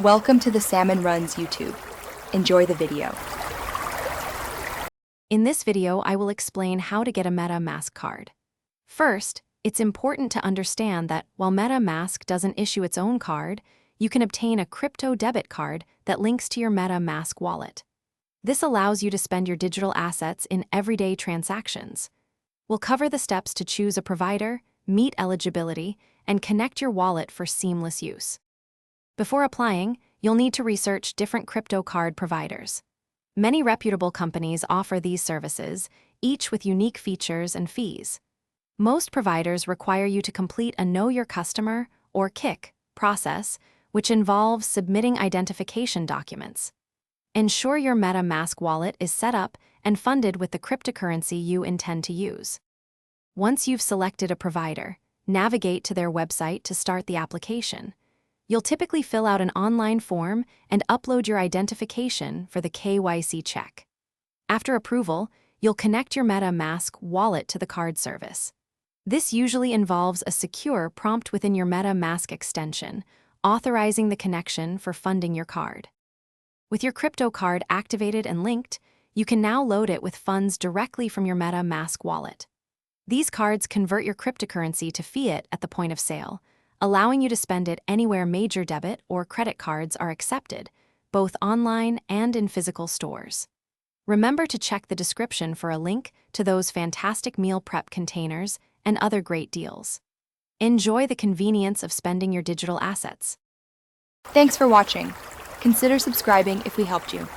Welcome to the Salmon Runs YouTube. Enjoy the video. In this video, I will explain how to get a MetaMask card. First, it's important to understand that while MetaMask doesn't issue its own card, you can obtain a crypto debit card that links to your MetaMask wallet. This allows you to spend your digital assets in everyday transactions. We'll cover the steps to choose a provider, meet eligibility, and connect your wallet for seamless use. Before applying, you'll need to research different crypto card providers. Many reputable companies offer these services, each with unique features and fees. Most providers require you to complete a Know Your Customer, or KYC, process, which involves submitting identification documents. Ensure your MetaMask wallet is set up and funded with the cryptocurrency you intend to use. Once you've selected a provider, navigate to their website to start the application. You'll typically fill out an online form and upload your identification for the KYC check. After approval, you'll connect your MetaMask wallet to the card service. This usually involves a secure prompt within your MetaMask extension, authorizing the connection for funding your card. With your crypto card activated and linked, you can now load it with funds directly from your MetaMask wallet. These cards convert your cryptocurrency to fiat at the point of sale, allowing you to spend it anywhere major debit or credit cards are accepted, both online and in physical stores. Remember to check the description for a link to those fantastic meal prep containers and other great deals. Enjoy the convenience of spending your digital assets. Thanks for watching. Consider subscribing if we helped you.